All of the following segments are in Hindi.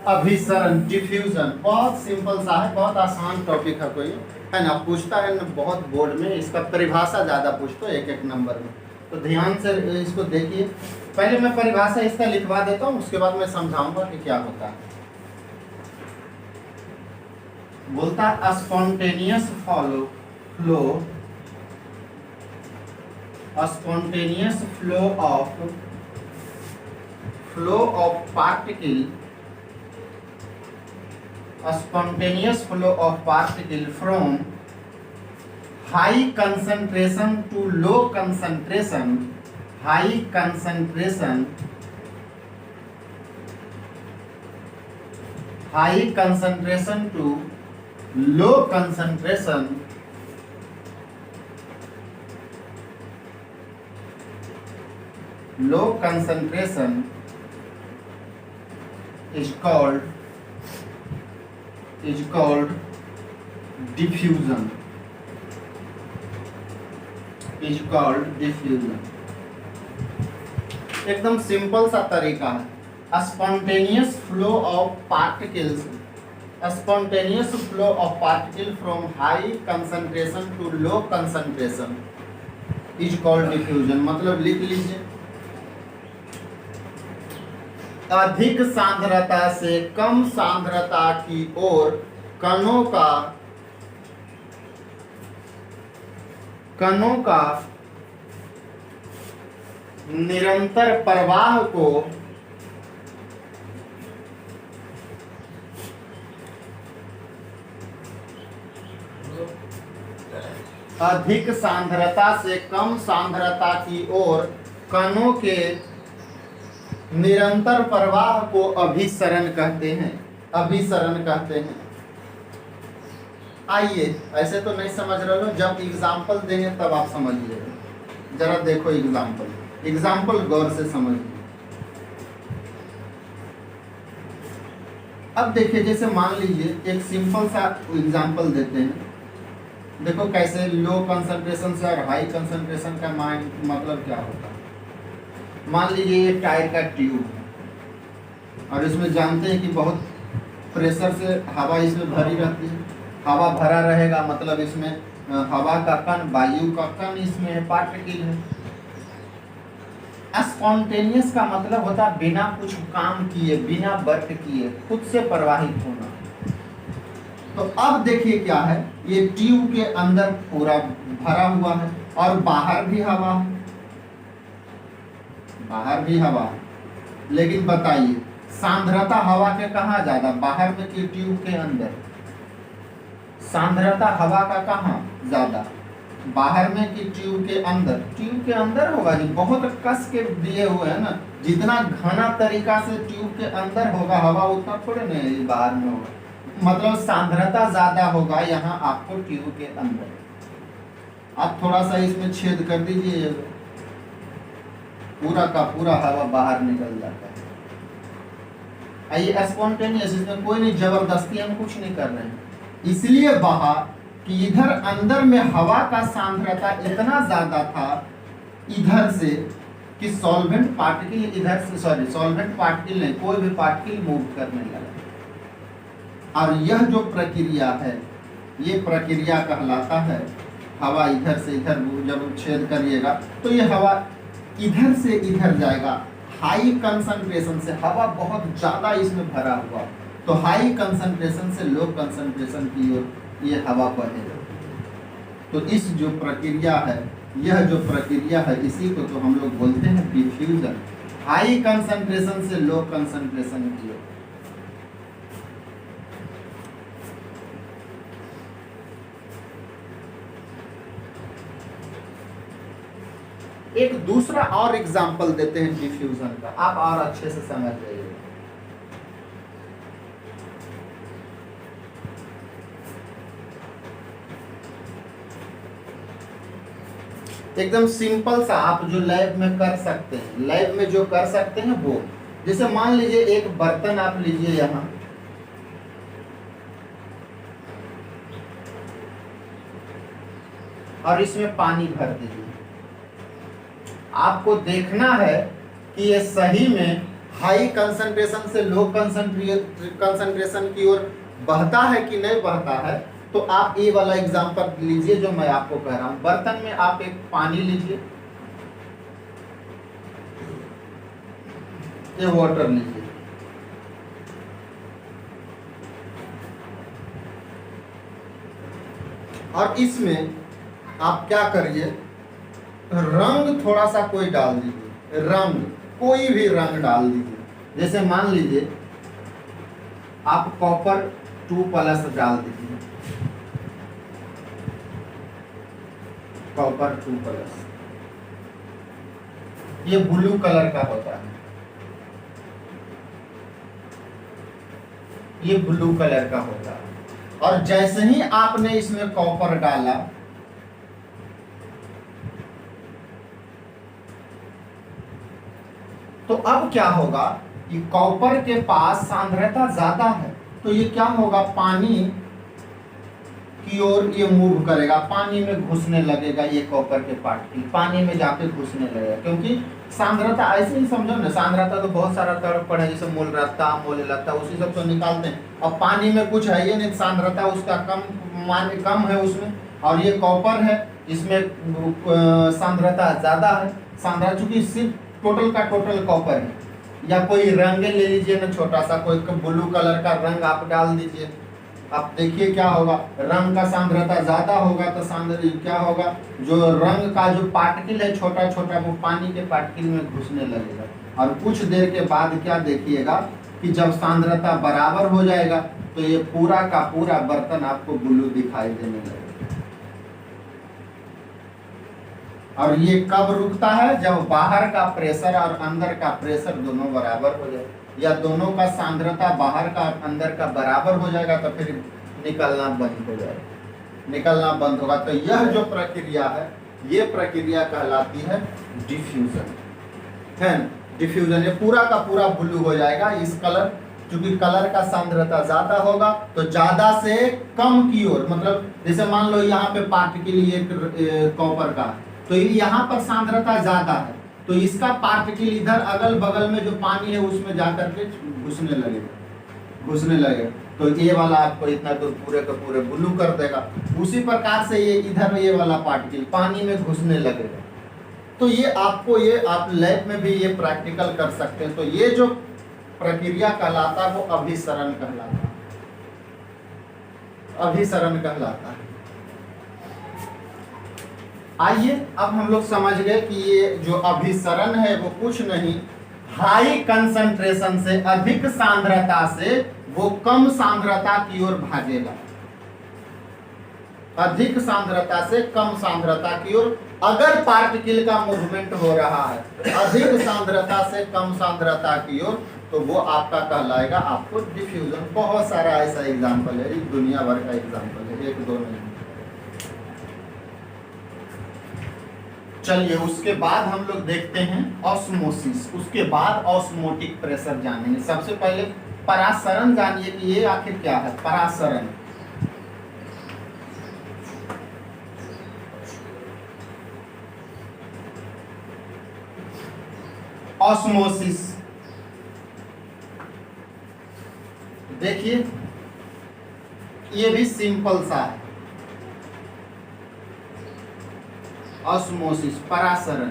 अभिसरण, डिफ्यूजन, बहुत सिंपल सा है, बहुत आसान टॉपिक है, कोई है ना, पूछता है ना बहुत बोर्ड में, इसका परिभाषा ज़्यादा पूछता है एक एक नंबर में, तो ध्यान से इसको देखिए। पहले मैं परिभाषा इसका लिखवा देता हूँ, उसके बाद मैं समझाऊंगा कि क्या होता है। बोलता spontaneous flow spontaneous flow of particle from high concentration to low concentration, high concentration to low concentration is called diffusion. एकदम सिंपल सा तरीका है। Spontaneous flow of particle from high concentration to low concentration is called diffusion. मतलब लिख लीजिए, अधिक सांद्रता से कम सांद्रता की ओर कणों का निरंतर प्रवाह को अधिक सांद्रता से कम सांद्रता की ओर कणों के निरंतर प्रवाह को अभिसरण कहते हैं। आइए, ऐसे तो नहीं समझ रहे हो, जब एग्जाम्पल देंगे तब आप समझिएगा। जरा देखो एग्जाम्पल गौर से समझिए। अब देखिए, जैसे मान लीजिए एक सिंपल सा एग्जाम्पल देते हैं। देखो कैसे लो कंसंट्रेशन से और हाई कंसंट्रेशन का मतलब क्या होता है। मान लीजिए ये टायर का ट्यूब है और इसमें जानते हैं कि बहुत प्रेशर से हवा इसमें भरी रहती है। हवा भरा रहेगा मतलब इसमें हवा का कण, वायु का कण इसमें पार्टिकल है। स्पॉन्टेनियस का मतलब होता है बिना कुछ काम किए, बिना वर्क किए, खुद से प्रवाहित होना। तो अब देखिए क्या है, ये ट्यूब के अंदर पूरा भरा हुआ है और बाहर भी हवा है। लेकिन बताइए सांद्रता हवा के कहाँ ज्यादा, बाहर में कि ट्यूब के अंदर? सांद्रता हवा का कहाँ ज्यादा, बाहर में कि ट्यूब के अंदर? ट्यूब के अंदर होगा जी, बहुत कस के दिए हुए है ना। जितना घना तरीका से ट्यूब के अंदर होगा हवा, उतना थोड़े नहीं बाहर में होगा। मतलब सांद्रता ज्यादा होगा यहाँ आपको ट्यूब के अंदर। आप थोड़ा सा इसमें छेद कर दीजिए, पूरा का पूरा हवा बाहर निकल जाता है। आइए स्पॉन्टेनियस, इसमें कोई नहीं, जबरदस्ती हम कुछ नहीं कर रहे हैं। इसलिए बहा कि इधर अंदर में हवा का सांद्रता इतना ज्यादा था इधर से कि सॉल्वेंट पार्टिकल नहीं, कोई भी पार्टिकल मूव करने लगा। और यह जो प्रक्रिया है, ये प्रक्रिया कहलाता है, हवा इधर से इधर जब छेद करिएगा तो ये हवा इधर से इधर जाएगा। हाई कंसंट्रेशन से हवा बहुत ज्यादा इसमें भरा हुआ, तो हाई कंसंट्रेशन से लो कंसंट्रेशन की ओर ये हवा बढ़ेगा। तो इस जो प्रक्रिया है, यह जो प्रक्रिया है, इसी को तो हम लोग बोलते हैं डिफ्यूजन। हाई कंसंट्रेशन से लो कंसंट्रेशन की ओर। एक दूसरा और एग्जाम्पल देते हैं डिफ्यूजन का, आप और अच्छे से समझ जाइए। एकदम सिंपल सा, आप जो लैब में कर सकते हैं, लैब में जो कर सकते हैं वो, जैसे मान लीजिए एक बर्तन आप लीजिए यहाँ, और इसमें पानी भर दीजिए। आपको देखना है कि ये सही में हाई कंसंट्रेशन से लो कंसंट्रेशन की ओर बहता है कि नहीं बहता है, तो आप ये वाला एग्जांपल लीजिए जो मैं आपको कह रहा हूं। बर्तन में आप एक पानी लीजिए, ये वाटर लीजिए, और इसमें आप क्या करिए, रंग थोड़ा सा कोई डाल दीजिए, रंग कोई भी रंग डाल दीजिए। जैसे मान लीजिए आप कॉपर 2+ डाल दीजिए, कॉपर 2+, ये ब्लू कलर का होता है, ये ब्लू कलर का होता है। और जैसे ही आपने इसमें कॉपर डाला, तो अब क्या होगा कि कॉपर के पास सांद्रता ज्यादा है, तो ये क्या होगा, पानी की ओर ये मूव करेगा, पानी में घुसने लगेगा, ये कॉपर के पार्टिकल पानी में जाके घुसने लगेगा। क्योंकि सांद्रता ऐसे ही समझो ना, सांद्रता तो बहुत सारा तरफ पड़े, जैसे मूलरता, मूल्यलता, उसी सब तो निकालते हैं। अब पानी में कुछ है ये नहीं, सांद्रता उसका कम है उसमें, और ये कॉपर है, इसमें सांद्रता ज्यादा है। सांद्रता चूंकि सिर्फ टोटल का टोटल कॉपर है। या कोई रंग ले लीजिए ना, छोटा सा कोई ब्लू कलर का रंग आप डाल दीजिए, आप देखिए क्या होगा, रंग का सांद्रता ज्यादा होगा तो क्या होगा, जो रंग का जो पार्टिकल है छोटा छोटा, वो पानी के पार्टिकल में घुसने लगेगा। और कुछ देर के बाद क्या देखिएगा कि जब सांद्रता बराबर हो जाएगा, तो ये पूरा का पूरा बर्तन आपको ब्लू दिखाई देने लगेगा। और ये कब रुकता है, जब बाहर का प्रेशर और अंदर का प्रेशर दोनों बराबर हो जाए, या दोनों का सांद्रता बाहर का और अंदर का बराबर हो जाएगा, तो फिर निकलना बंद हो जाएगा, निकलना बंद होगा। तो यह जो प्रक्रिया है, ये प्रक्रिया कहलाती है डिफ्यूजन, है डिफ्यूजन। ये पूरा का पूरा ब्लू हो जाएगा। इस कलर, क्योंकि कलर का सांद्रता ज्यादा होगा, तो ज्यादा से कम की ओर, मतलब जैसे मान लो यहाँ पे पार्टिकल ये कॉपर का, तो यहाँ पर सांद्रता ज्यादा है, तो इसका पार्टिकल इधर अगल बगल में जो पानी है उसमें जाकर के घुसने लगेगा, तो ये वाला आपको इतना दूर पूरे का पूरे ब्लू कर देगा। उसी प्रकार से ये इधर ये वाला पार्टिकल पानी में घुसने लगेगा। तो ये आपको, ये आप लैब में भी ये प्रैक्टिकल कर सकते हैं। तो ये जो प्रक्रिया कहलाता है वो अभिसरण कहलाता है, अभिसरण कहलाता है। आइए अब हम लोग समझ गए कि ये जो अभिसरण है वो कुछ नहीं, हाई कंसंट्रेशन से अधिक सांद्रता से वो कम सांद्रता की ओर भागेगा, अधिक सांद्रता से कम सांद्रता की ओर। अगर पार्टिकल का मूवमेंट हो रहा है अधिक सांद्रता से कम सांद्रता की ओर, तो वो आपका कहलाएगा आपको डिफ्यूजन। बहुत सारा ऐसा एग्जाम्पल है, दुनिया भर का एग्जाम्पल है, एक दो नहीं। चलिए उसके बाद हम लोग देखते हैं ऑस्मोसिस, उसके बाद ऑस्मोटिक प्रेशर जानेंगे। सबसे पहले परासरण जानिए कि ये आखिर क्या है। परासरण, ऑस्मोसिस, देखिए ये भी सिंपल सा है। ऑस्मोसिस, परासरण,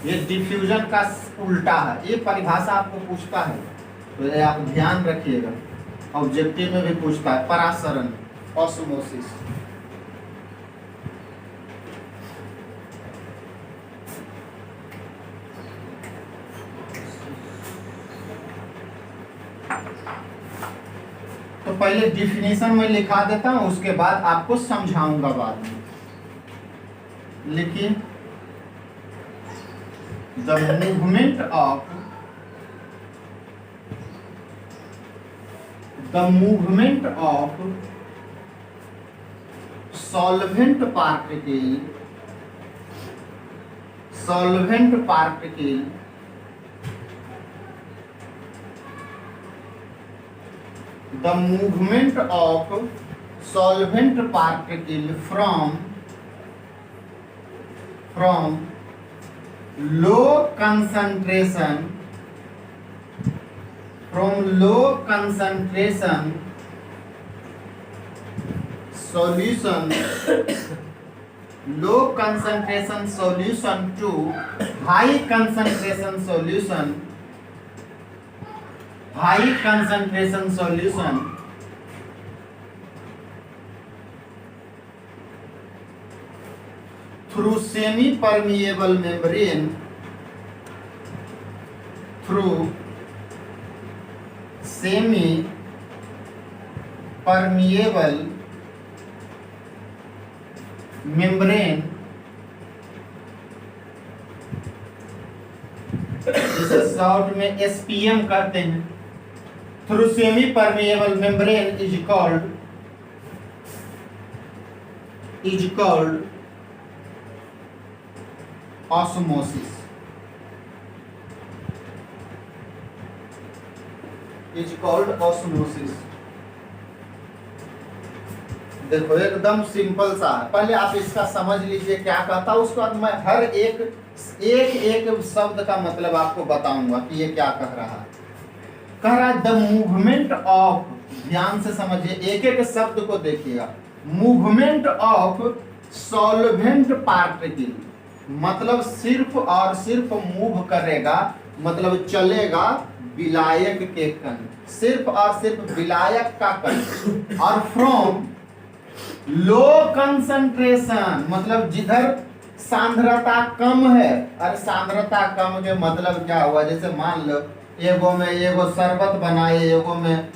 ये डिफ्यूजन का उल्टा है। ये परिभाषा आपको पूछता है तो आप ध्यान रखिएगा, ऑब्जेक्टिव में भी पूछता है। परासरण, ऑस्मोसिस, तो पहले डिफिनेशन में लिखा देता हूं, उसके बाद आपको समझाऊंगा बाद में। लिखिए, the movement of solvent particle the movement of solvent particle from low concentration from low concentration solution low concentration solution to high concentration solution through semi permeable membrane जिसे शॉर्ट में SPM कहते हैं। Through semi permeable membrane is called osmosis. देखो एकदम सिंपल सा है, पहले आप इसका समझ लीजिए क्या कहता है, उसके बाद मैं हर एक शब्द का मतलब आपको बताऊंगा कि ये क्या कह रहा है। कह रहा है द मूवमेंट ऑफ, ध्यान से समझिए, एक एक शब्द को देखिएगा। मूवमेंट ऑफ सॉल्वेंट पार्टिकल, मतलब सिर्फ और सिर्फ मूव करेगा, मतलब चलेगा विलायक के कण, सिर्फ और सिर्फ विलायक का कण। और फ्रॉम लो कंसंट्रेशन, मतलब जिधर सांद्रता कम है। और सांद्रता कम के मतलब क्या हुआ, जैसे मान लो एगो में एगो शरबत बनाए, एगो में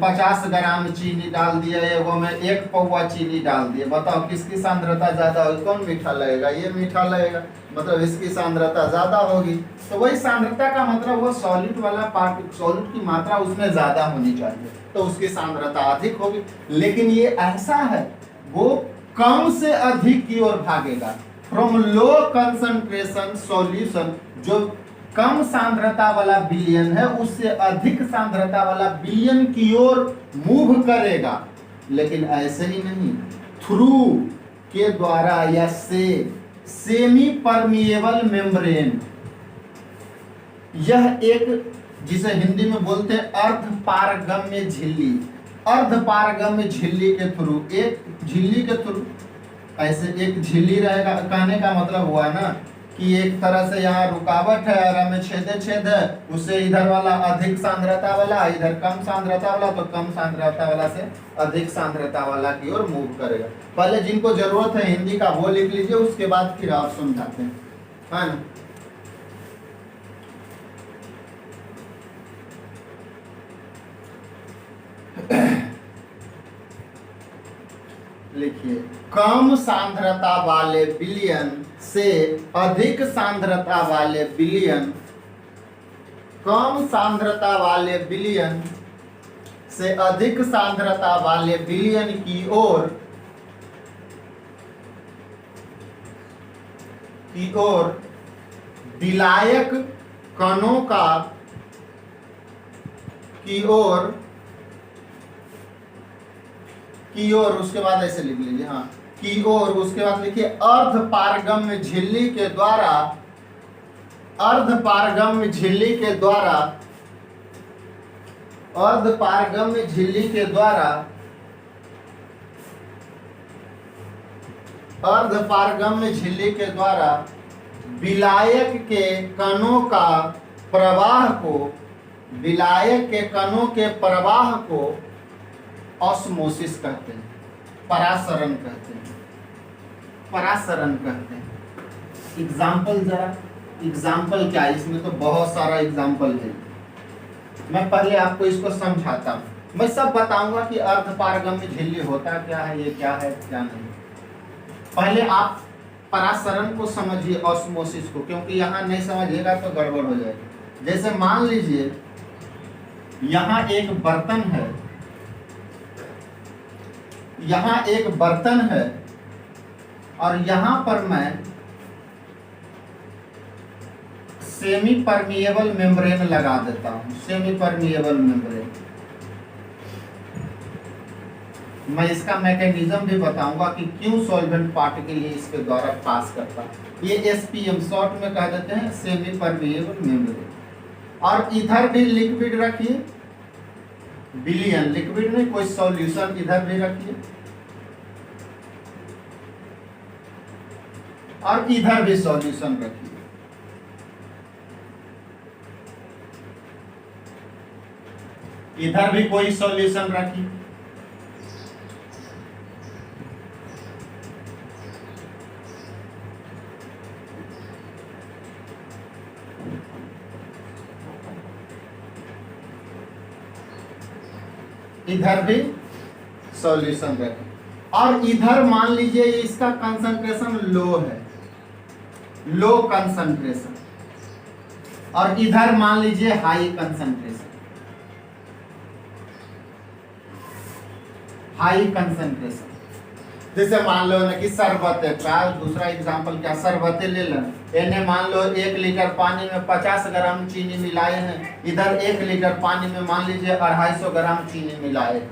50 ग्राम चीनी डाल दिया, एगो में 1 पौवा चीनी डाल दिया। बताओ किसकी सांद्रता ज्यादा होगी, कौन मीठा लगेगा, ये मीठा लगेगा, मतलब इसकी सांद्रता ज्यादा होगी। तो वही सांद्रता का मतलब वो सॉलिड वाला पार्ट, सॉलिड की मात्रा उसमें ज्यादा होनी चाहिए, तो उसकी सांद्रता अधिक होगी। लेकिन ये ऐसा है, वो कम से अधिक की ओर भागेगा। फ्रॉम लो कंसंट्रेशन सॉल्यूशन, जो कम सांद्रता वाला विलयन है उससे अधिक सांद्रता वाला विलयन की ओर मूव करेगा। लेकिन ऐसे ही नहीं, थ्रू के द्वारा या से सेमी परमिएबल मेम्ब्रेन, यह एक जिसे हिंदी में बोलते हैं अर्ध पारगम्य झिल्ली, अर्ध पारगम्य झिल्ली के थ्रू, एक झिल्ली के थ्रू, ऐसे एक झिल्ली रहेगा। कहने का मतलब हुआ ना कि एक तरह से यहाँ रुकावट है और हमें छेद है, उससे इधर वाला अधिक सांद्रता वाला, इधर कम सांद्रता वाला, तो कम सांद्रता वाला से अधिक सांद्रता वाला की ओर मूव करेगा। पहले जिनको जरूरत है हिंदी का वो लिख लीजिए, उसके बाद फिर आप समझाते हैं, है ना। लिखिए, कम सांद्रता वाले विलयन से अधिक सांद्रता वाले विलयन, कम सांद्रता वाले विलयन से अधिक सांद्रता वाले विलयन की ओर विलायक कणों का की ओर, उसके बाद ऐसे लिख लीजिए, हाँ, की ओर, उसके बाद लिखिए अर्ध पारगम्य झिल्ली के द्वारा, अर्ध पारगम्य झिल्ली के द्वारा, अर्ध पारगम्य झिल्ली के द्वारा, अर्ध पारगम्य झिल्ली के द्वारा विलायक के कणों का प्रवाह को, विलायक के कणों के प्रवाह को ऑस्मोसिस कहते हैं, परासरण कहते हैं, परासरण कहते हैं। एग्जाम्पल जरा, एग्जाम्पल क्या है, इसमें तो बहुत सारा एग्जाम्पल है। मैं पहले आपको इसको समझाता हूँ, मैं सब बताऊंगा कि अर्ध पारगम्य झिल्ली होता क्या है, ये क्या है क्या नहीं। पहले आप परासरण को समझिए, ऑस्मोसिस को, क्योंकि यहाँ नहीं समझिएगा तो गड़बड़ हो जाएगी। जैसे मान लीजिए यहाँ एक बर्तन है, यहाँ एक बर्तन है और यहाँ पर मैं सेमी परमिएबल मेम्ब्रेन लगा देता हूँ, सेमी परमिएबल मेम्ब्रेन। मैं इसका मैकेनिज्म भी बताऊंगा कि क्यों सॉल्वेंट पार्टिकल इसके द्वारा पास करता है। ये SPM शॉर्ट में कह देते हैं, सेमी परमिएबल मेम्ब्रेन। और इधर भी लिक्विड रखिए, बिलियन लिक्विड में कोई सॉल्यूशन इधर भी रखिए और इधर भी सॉल्यूशन रखिए। इधर भी कोई सॉल्यूशन रखिए। इधर भी सॉल्यूशन रखें और इधर मान लीजिए इसका कंसंट्रेशन लो है, लो कंसंट्रेशन, और इधर मान लीजिए हाई कंसंट्रेशन, हाई कंसंट्रेशन। जैसे मान लो ना कि शरबत है, दूसरा एग्जांपल क्या, शरबत ले लें। इन्हें मान लो 1 लीटर पानी में 50 ग्राम चीनी मिलाए हैं, इधर 1 लीटर पानी में मान लीजिए 250 ग्राम चीनी मिलाए हैं,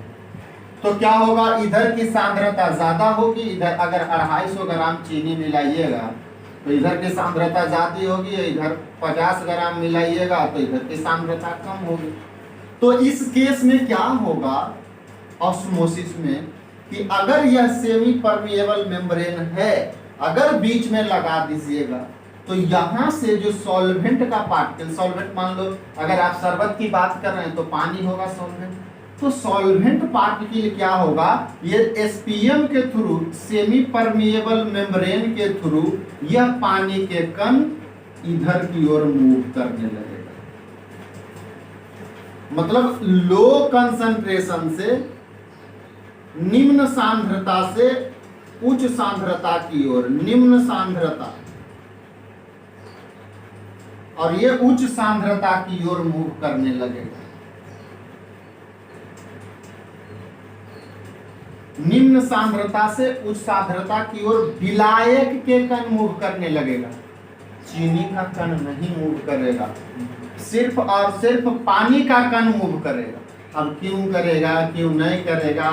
तो क्या होगा, इधर की सांद्रता ज्यादा होगी। इधर अगर 250 ग्राम चीनी मिलाइएगा तो इधर की सांद्रता ज्यादा होगी, इधर 50 ग्राम मिलाइएगा तो इधर की सांद्रता कम होगी। तो इस केस में क्या होगा ऑस्मोसिस में, कि अगर यह सेमी परमिएबल मेम्ब्रेन है, अगर बीच में लगा दीजिएगा तो यहाँ से जो सॉल्वेंट का पार्टिकल, सॉल्वेंट मान लो अगर आप शरबत की बात कर रहे हैं तो पानी होगा सॉल्वेंट, तो सॉल्वेंट पार्टिकल क्या होगा, ये एसपीएम के थ्रू, सेमी परमिएबल मेम्ब्रेन के थ्रू यह पानी के कण इधर की ओर मूव करने लगेगा। मतलब लो कंसंट्रेशन से निम्न सांद्रता से उच्च सांद्रता की ओर, निम्न सांद्रता और ये उच्च सांद्रता की ओर मूव करने लगेगा। निम्न सांद्रता से उच्च सांद्रता की ओर विलायक के कण मूव करने लगेगा, चीनी का कण नहीं मूव करेगा, सिर्फ और सिर्फ पानी का कण मूव करेगा। अब क्यों करेगा, क्यों नहीं करेगा,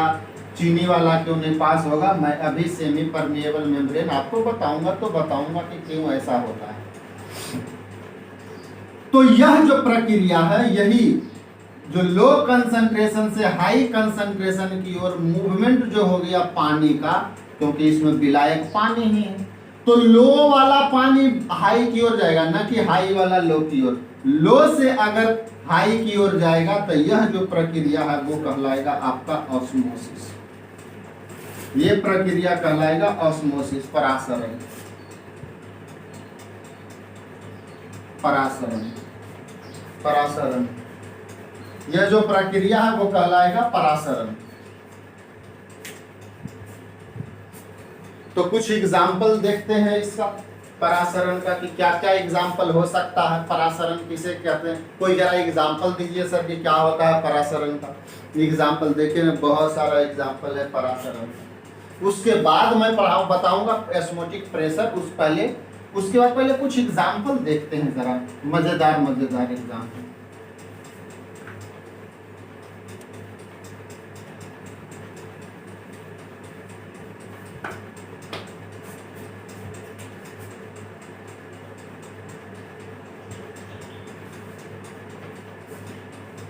चीनी वाला क्यों नहीं पास होगा, मैं अभी सेमी परमिएबल मेम्ब्रेन आपको बताऊंगा, तो बताऊंगा कि क्यों ऐसा होता है। तो यह जो प्रक्रिया है, यही जो लो कंसंट्रेशन से हाई कंसंट्रेशन की ओर मूवमेंट जो हो गया पानी का, क्योंकि इसमें विलायक पानी ही है, तो लो वाला पानी हाई की ओर जाएगा, ना कि हाई वाला लो की ओर। लो से अगर हाई की ओर जाएगा तो यह जो प्रक्रिया है वो कहलाएगा आपका ऑस्मोसिस। ये प्रक्रिया कहलाएगा ऑस्मोसिस, परासरण, परासरण, परासरण। यह जो प्रक्रिया है वो कहलाएगा परासरण। तो कुछ एग्जाम्पल देखते हैं इसका, परासरण का, कि क्या क्या एग्जाम्पल हो सकता है, परासरण किसे कहते हैं। कोई जरा एग्जाम्पल दीजिए सर कि क्या होता है परासरण का। एग्जाम्पल देखिए, बहुत सारा एग्जाम्पल है परासरण का। उसके बाद मैं बताऊंगा एस्मोटिक प्रेशर, उसके बाद पहले कुछ एग्जाम्पल देखते हैं जरा, मजेदार मजेदार एग्जाम्पल।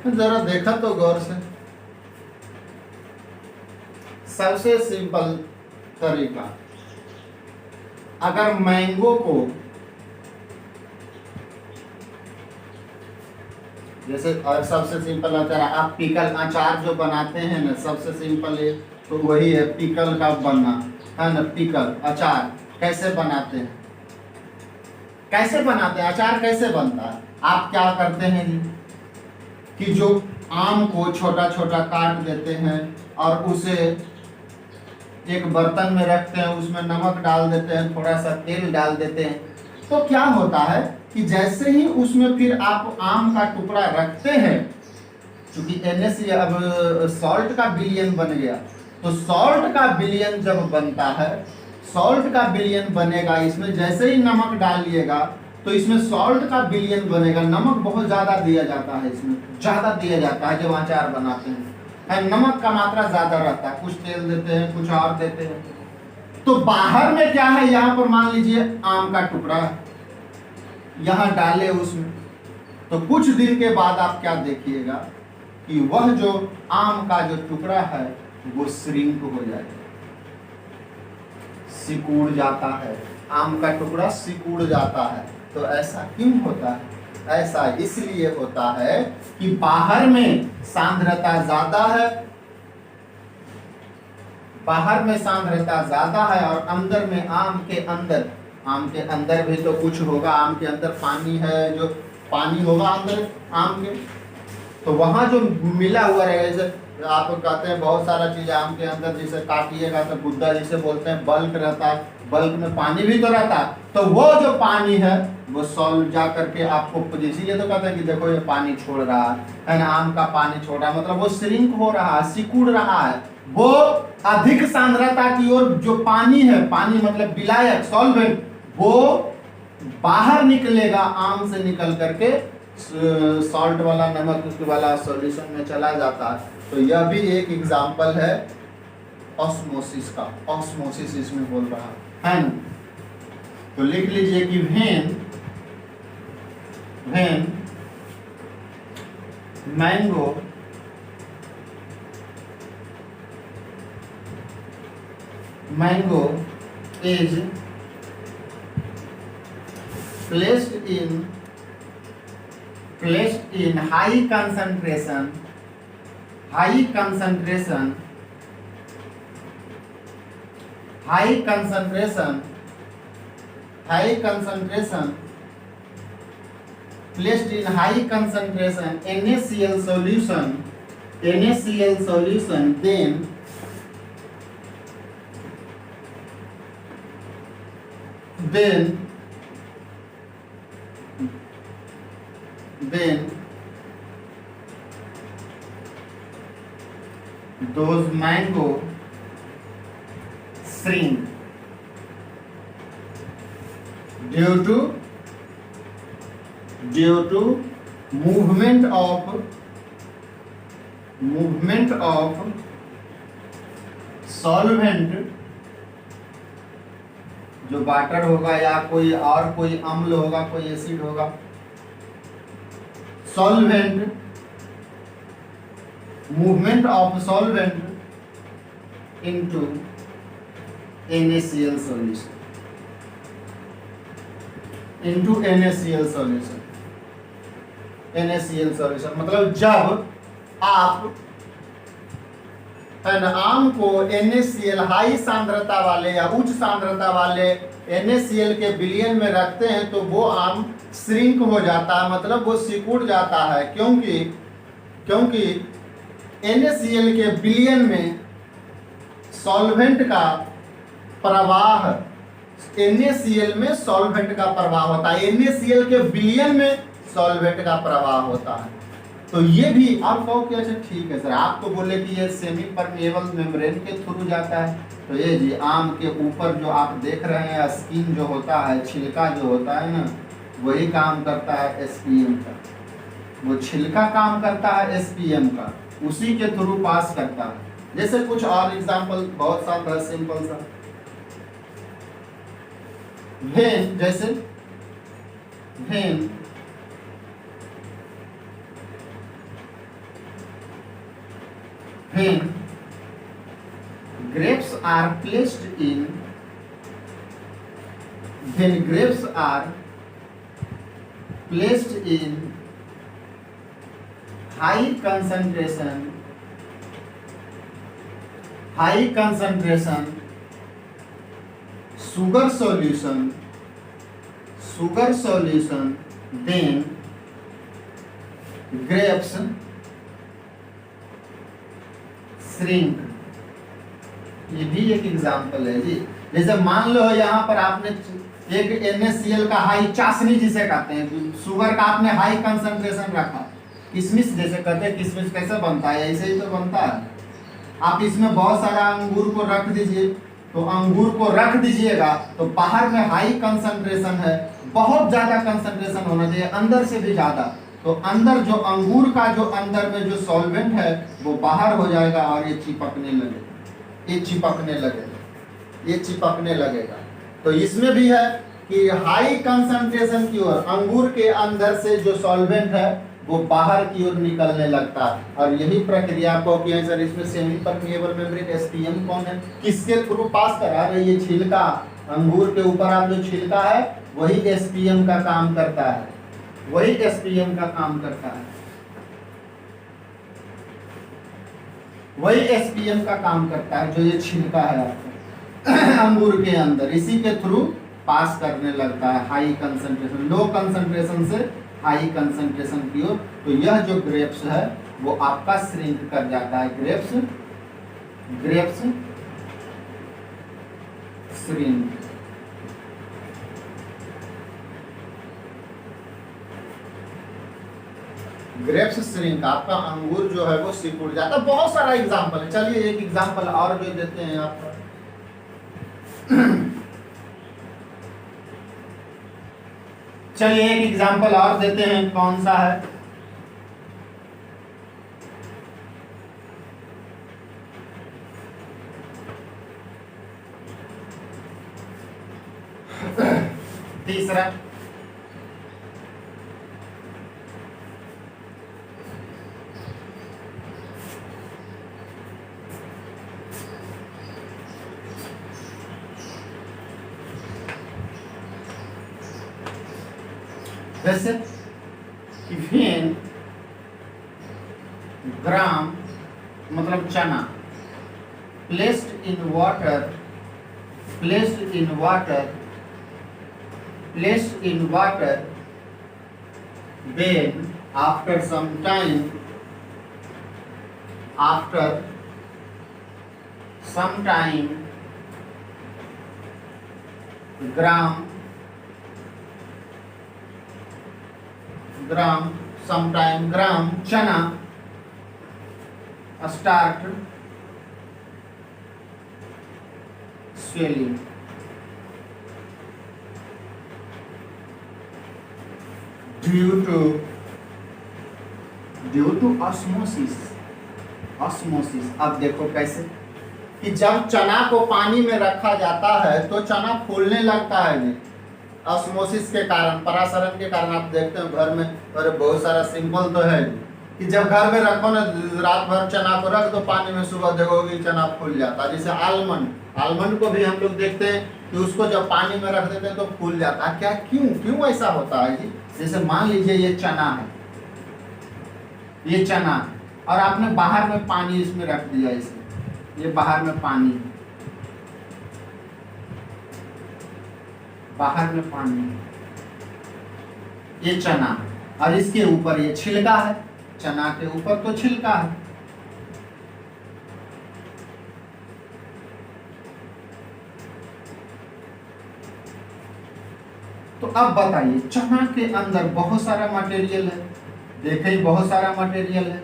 जरा देखा तो गौर से, सबसे सिंपल तरीका, अगर मैंगो को, जैसे और सबसे सिंपल अचार, आप पिकल अचार जो बनाते हैं ना, सबसे सिंपल है तो वही है पिकल का बनना, है ना। पिकल अचार कैसे बनाते हैं, कैसे बनाते हैं अचार, कैसे बनता है। आप क्या करते हैं जी, कि जो आम को छोटा छोटा काट देते हैं और उसे एक बर्तन में रखते हैं, उसमें नमक डाल देते हैं, थोड़ा सा तेल डाल देते हैं, तो क्या होता है कि जैसे ही उसमें फिर आप आम का टुकड़ा रखते हैं, क्योंकि NaC अब सॉल्ट का विलयन बन गया, तो सॉल्ट का विलयन जब बनता है, सॉल्ट का विलयन बनेगा, इसमें जैसे ही नमक डालिएगा तो इसमें सॉल्ट का विलयन बनेगा। नमक बहुत ज्यादा दिया जाता है, इसमें ज्यादा दिया जाता है जब अचार बनाते हैं, नमक का मात्रा ज्यादा रहता है, कुछ तेल देते हैं, कुछ और देते हैं। तो बाहर में क्या है, यहाँ पर मान लीजिए आम का टुकड़ा यहाँ डाले उसमें, तो कुछ दिन के बाद आप क्या देखिएगा कि वह जो आम का जो टुकड़ा है वो श्रिंक हो जाएगा, सिकुड़ जाता है, आम का टुकड़ा सिकुड़ जाता है। तो ऐसा क्यों होता है? ऐसा इसलिए होता है कि बाहर में सांद्रता ज्यादा है, बाहर में सांद्रता ज्यादा है और अंदर में आम के अंदर भी तो कुछ होगा, आम के अंदर पानी है, जो पानी होगा अंदर आम के, तो वहां जो मिला हुआ रहेगा, जैसे आप कहते हैं बहुत सारा चीज आम के अंदर, जैसे काटिएगा तो गुद्दा जिसे बोलते हैं, बल्क रहता है, बल्क में पानी भी तो रहता है, तो वो जो पानी है वो सॉल्व जा करके आपको, इसीलिए तो कहते हैं कि देखो ये पानी छोड़ रहा है ना, आम का पानी छोड़ रहा है, मतलब वो श्रिंक हो रहा है, सिकुड़ रहा है, वो अधिक सांद्रता की ओर जो पानी है, पानी मतलब विलायक सॉल्वेंट, वो बाहर निकलेगा, आम से निकल करके सॉल्ट वाला, नमक वाला सॉल्यूशन में चला जाता है। तो यह भी एक एग्जांपल है ऑस्मोसिस का, ऑस्मोसिस इसमें बोल रहा है ना। तो लिख लीजिए कि when mango is placed in high concentration placed in high concentration NaCl solution, then those mango shrink due to movement of solvent, जो वाटर होगा या कोई और कोई अम्ल होगा, कोई एसिड होगा, solvent, movement of solvent into NaCl solution, NaCl solution मतलब जब आप आम को NaCl हाई सांद्रता वाले या उच्च सांद्रता वाले NaCl के विलयन में रखते हैं तो वो आम श्रिंक हो जाता है, मतलब वो सिकुड़ जाता है, क्योंकि NaCl के विलयन में सॉल्वेंट का प्रवाह, NaCl में सॉल्वेंट का प्रवाह होता है, NaCl के विलयन में सॉल्वेंट का प्रवाह होता है। तो ये भी आप कहो कि अच्छा ठीक है सर, आप तो बोले कि ये सेमी परमेएबल मेम्ब्रेन के थ्रू जाता है, तो ये जी आम के ऊपर जो आप देख रहे हैं स्किन जो होता है, छिलका जो होता है ना, वही काम करता है SPM का, वो छिलका काम करता है SPM का, उसी के थ्रू पास करता है। जैसे कुछ और एग्जांपल बहुत सा सिंपल सा, वेन, जैसे when grapes are placed in high concentration sugar solution, then grapes shrink. ये भी एक एग्जांपल है जी। जैसे मान लो यहाँ पर आपने एक NaCl का हाई चाशनी जिसे कहते हैं, शुगर का आपने हाई कंसंट्रेशन रखा, किशमिश जैसे कहते हैं, किशमिश कैसे बनता है, ऐसे ही तो बनता है। आप इसमें बहुत सारा अंगूर को रख दीजिए, तो अंगूर को रख दीजिएगा तो बाहर में हाई कंसंट्रेशन है, बहुत ज्यादा कंसंट्रेशन होना चाहिए, अंदर से भी ज्यादा, तो अंदर जो अंगूर का जो अंदर में जो सॉल्वेंट है वो बाहर हो जाएगा और ये चिपकने लगेगा। तो इसमें भी है कि हाई कंसंट्रेशन की ओर अंगूर के अंदर से जो सॉल्वेंट है वो बाहर की ओर निकलने लगता है, और यही प्रक्रिया को किया सर इसमें सेमी परमिएबल मेम्ब्रेन एसपीएम कौन है, किसके थ्रू पास करा रहे, ये छिलका, अंगूर के ऊपर आप जो छिलका है वही एसपीएम का काम करता है, वही एसपीएम का काम करता है, वही एसपीएम का काम करता है, जो ये छिलका है आपका अंगूर के अंदर, इसी के थ्रू पास करने लगता है हाई कंसंट्रेशन, लो कंसंट्रेशन से हाई कंसंट्रेशन की ओर। तो यह जो ग्रेप्स है वो आपका श्रिंक कर जाता है, ग्रेप्स श्रिंक। ग्रेप्स श्रिंक, आपका अंगूर जो है वो सिकुड़ जाता है। बहुत सारा एग्जांपल है, चलिए एक एग्जांपल और जो देते हैं आपको। चलिए एक एग्जांपल और देते हैं, कौन सा है, तीसरा, जैसे वेन ग्राम मतलब चना, placed in water, placed in water, placed in water, then after some time, after some time, gram, sometime gram chana start swelling, due to osmosis। अब देखो कैसे कि जब चना को पानी में रखा जाता है तो चना फूलने लगता है जी, ऑस्मोसिस के कारण, परासरण के कारण। आप देखते हो घर में, और बहुत सारा सिंपल तो है कि जब घर में रखो ना, रात भर चना को रख दो पानी में, सुबह देखोगे चना फूल जाता है। जैसे आलमंड को भी हम लोग देखते हैं कि उसको जब पानी में रख देते हैं तो फूल जाता है। क्या, क्यों ऐसा होता है जी? जैसे मान लीजिए ये चना है, ये चना है, और आपने बाहर में पानी इसमें रख दिया, इसे, ये बाहर में पानी है, बाहर में पानी, ये चना, और इसके ऊपर ये छिलका है, चना के ऊपर तो छिलका है। तो अब बताइए, चना के अंदर बहुत सारा मटेरियल है, देखे बहुत सारा मटेरियल है,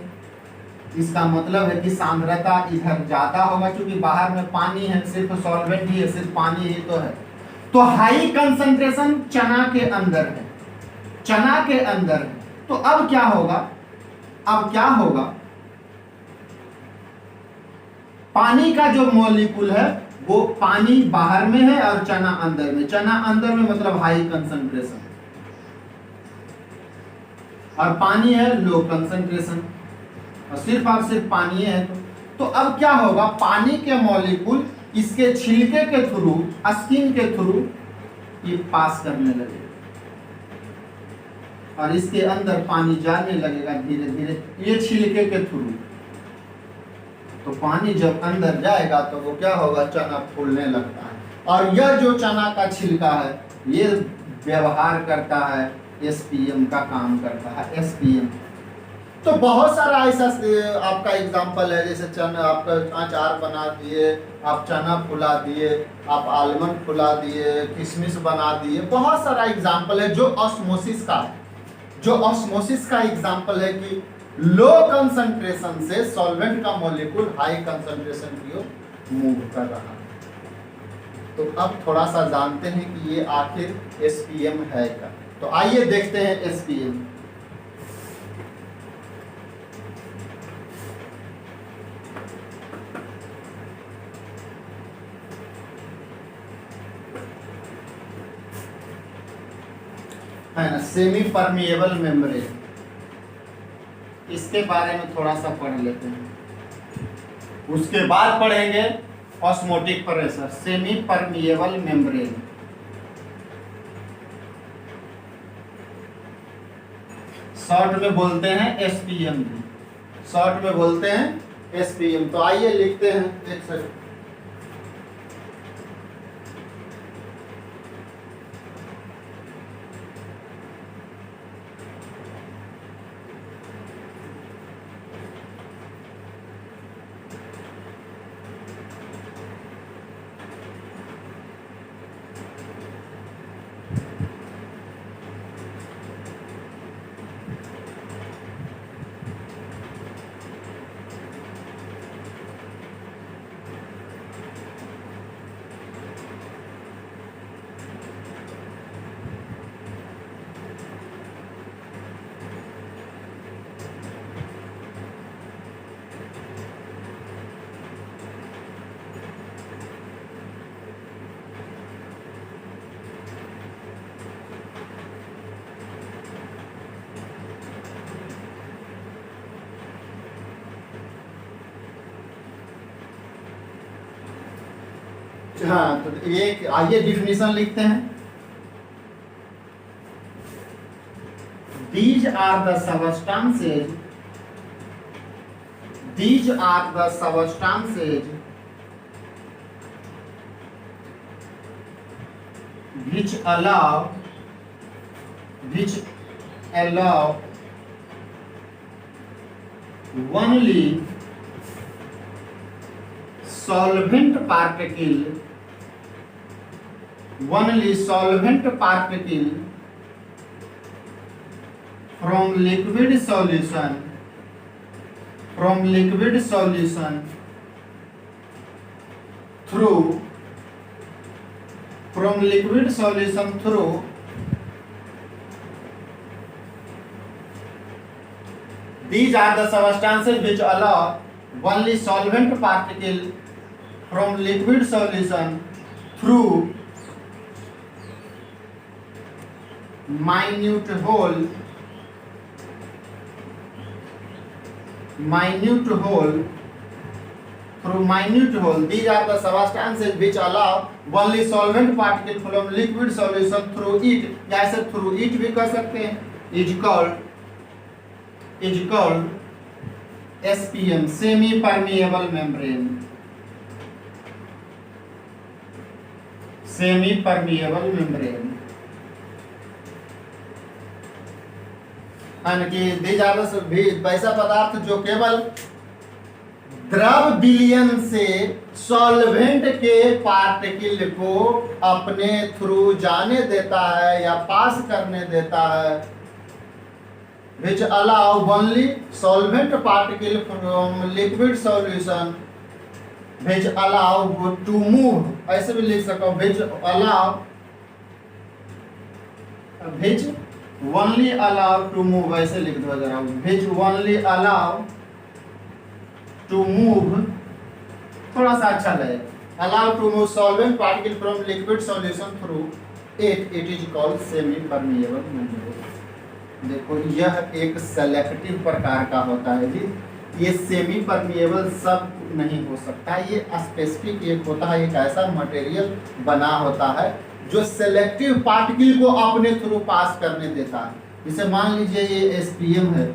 इसका मतलब है कि सांद्रता इधर ज्यादा होगा, क्योंकि बाहर में पानी है, सिर्फ सॉल्वेंट ही है, सिर्फ पानी ही तो है। तो हाई कंसंट्रेशन चना के अंदर है, चना के अंदर है। तो अब क्या होगा, पानी का जो मॉलिक्यूल है वो पानी बाहर में है और चना अंदर में, चना अंदर में मतलब हाई कंसंट्रेशन, और पानी है लो कंसंट्रेशन, और सिर्फ पानी है। तो अब क्या होगा, पानी के मॉलिक्यूल इसके छिलके के थ्रू, स्किन के थ्रू ये पास करने लगेगा, और इसके अंदर पानी जाने लगेगा धीरे धीरे ये छिलके के थ्रू। तो पानी जब अंदर जाएगा तो वो क्या होगा, चना फूलने लगता है। और यह जो चना का छिलका है ये व्यवहार करता है, एसपीएम का काम करता है, एसपीएम। तो बहुत सारा ऐसा आपका एग्जाम्पल है, जैसे चना आपका अचार बना दिए, आप चना फुला दिए, आप आलमंड फुला दिए, किशमिश बना दिए, बहुत सारा एग्जाम्पल है जो ऑस्मोसिस का है, जो ऑस्मोसिस का एग्जाम्पल है कि लो कंसंट्रेशन से सॉल्वेंट का मॉलिक्यूल हाई कंसंट्रेशन की ओर मूव कर रहा है। तो अब थोड़ा सा जानते हैं कि ये आखिर एसपीएम है क्या। तो आइए देखते हैं एसपीएम। है ना, सेमी परमिएबल मेम्ब्रेन। इसके बारे में थोड़ा सा पढ़ लेते हैं, उसके बाद पढ़ेंगे osmotic pressure. Semi permeable membrane, short में बोलते हैं एसपीएम, शॉर्ट में बोलते हैं एसपीएम। तो आइए लिखते हैं एक सेकंड। हाँ, तो ये आइए डिफिनीशन लिखते हैं। These are the substances, these are the substances which allow only solvent particle from liquid solution through these are the substances which allow only solvent particle from liquid solution through minute hole these are the substances which allow only solvent particle from liquid solution through it, जैसे through it भी कर सकते हैं, is called SPM, semi permeable membrane, semi permeable membrane। वैसा पदार्थ जो केवल द्रव विलयन से सॉल्वेंट के पार्टिकल को अपने थ्रू जाने देता है या पास करने देता है, which allow only solvent particle from liquid solution which allow to move, ऐसे भी लिख सको, which only allow to move, ऐसे लिख दो जरा, which only allow to move, थोड़ा सा अच्छा लगे, allow to move solvent particle from liquid solution through it is called semi permeable membrane। देखो यह एक सेलेक्टिव प्रकार का होता है जी, ये सेमी परमिएबल सब नहीं हो सकता, ये स्पेसिफिक एक होता है, एक ऐसा मटेरियल बना होता है जो सेलेक्टिव पार्टिकल को अपने थ्रू पास करने देता है। जैसे मान लीजिए ये एसपीएम है,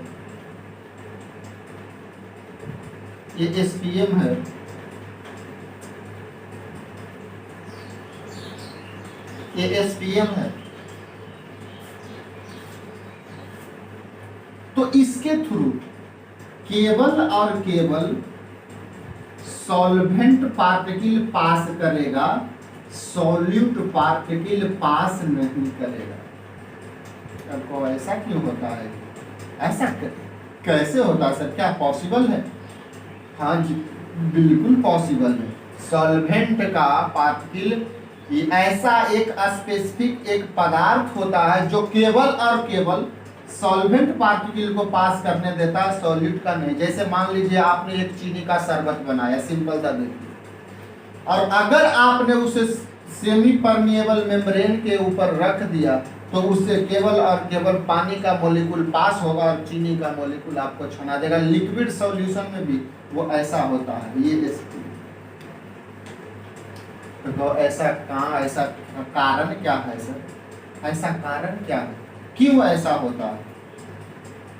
ये एसपीएम है, ये एसपीएम है, तो इसके थ्रू केवल और केवल सॉल्वेंट पार्टिकल पास करेगा, सॉल्यूट पार्टिकल पास नहीं करेगा। आपको ऐसा क्यों होता है? ऐसा कैसे होता है सर? क्या पॉसिबल है? हाँ जी बिल्कुल पॉसिबल है। सॉल्वेंट का पार्टिकल ऐसा एक स्पेसिफिक एक पदार्थ होता है जो केवल और केवल सॉल्वेंट पार्टिकल को पास करने देता है, सॉल्यूट का नहीं। जैसे मान लीजिए आपने एक चीनी का शरबत बनाया, सिंपल सा देखिए, और अगर आपने उसे सेमी परमिएबल मेम्ब्रेन के ऊपर रख दिया तो उससे केवल और केवल पानी का मॉलिक्यूल पास होगा और चीनी का मॉलिक्यूल आपको छना देगा। लिक्विड सॉल्यूशन में भी वो ऐसा होता है। ये तो ऐसा कहाँ, ऐसा कारण क्या है सर? ऐसा कारण क्या है, क्यों ऐसा होता है?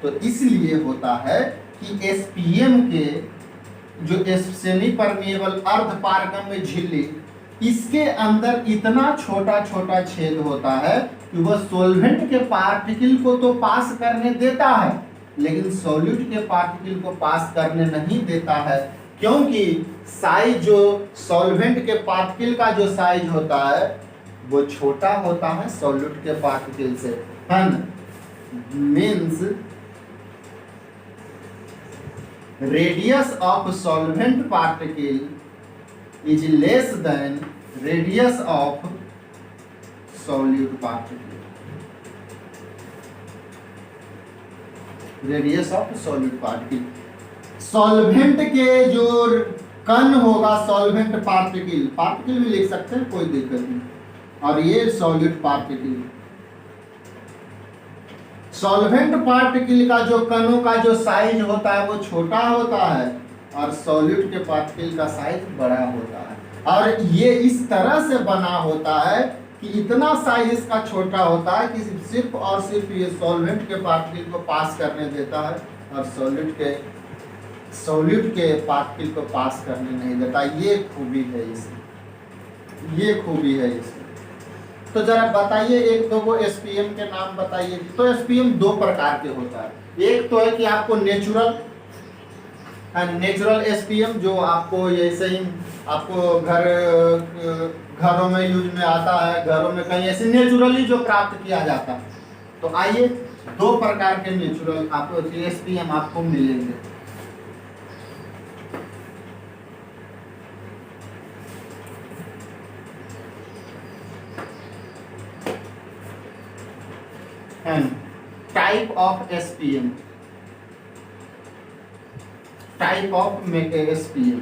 तो इसलिए होता है कि एसपीएम के जो सेमी परमिएबल अर्ध पारगम्य झिल्ली, इसके अंदर इतना छोटा छोटा छेद होता है कि वह सॉल्वेंट के पार्टिकल को तो पास करने देता है, लेकिन सॉल्यूट के पार्टिकल को पास करने नहीं देता है, क्योंकि साइज जो सॉल्वेंट के पार्टिकल का जो साइज होता है वो छोटा होता है सॉल्यूट के पार्टिकल से, है ना? Means radius of solvent particle is less than radius of solute particle. Radius of solute particle. Solvent के जो कण होगा, सॉल्वेंट पार्टिकल, पार्टिकल भी लिख सकते हैं, कोई दिक्कत नहीं, और ये सॉल्यूट पार्टिकल। सॉल्वेंट पार्टिकल का जो कणों का जो साइज होता है वो छोटा होता है और सॉल्यूट के पार्टिकल का साइज बड़ा होता है, और ये इस तरह से बना होता है कि इतना साइज इसका छोटा होता है कि सिर्फ और सिर्फ ये सॉल्वेंट के पार्टिकल को पास करने देता है और सॉल्यूट के पार्टिकल को पास करने नहीं देता। ये खूबी है इसमें, ये खूबी है इसमें। तो जरा बताइए एक दो वो एसपीएम के नाम बताइए। तो एसपीएम दो प्रकार के होता है। एक तो है कि आपको नेचुरल एसपीएम, जो आपको ऐसे ही आपको घरों में यूज में आता है, घरों में कहीं ऐसे नेचुरली जो प्राप्त किया जाता है। तो आइए दो प्रकार के नेचुरल आपको एसपीएम आपको मिलेंगे। Type of SPM, type of SPM.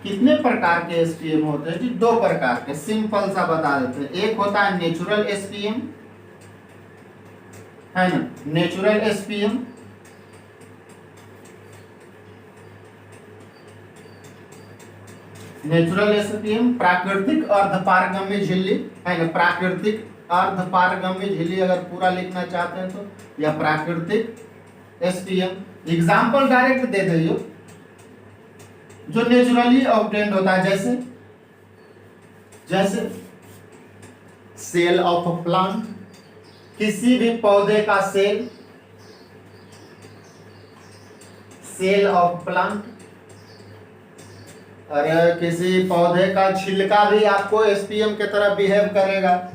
कितने प्रकार के एसपीएम होते हैं जी? दो प्रकार के, सिंपल सा बता देते हैं। एक होता है नेचुरल एसपीएम, है ना? नेचुरल एसपीएम प्राकृतिक अर्धपारगम्य झिल्ली, है ना? प्राकृतिक अर्धपारगम्य झिल्ली अगर पूरा लिखना चाहते हैं तो, या प्राकृतिक एसपीएम। एग्जाम्पल डायरेक्ट दे दियो जो नेचुरली ऑब्टेन्ड होता है, जैसे सेल ऑफ प्लांट, किसी भी पौधे का सेल ऑफ प्लांट, अरे किसी पौधे का छिलका भी आपको एसपीएम के तरह बिहेव करेगा।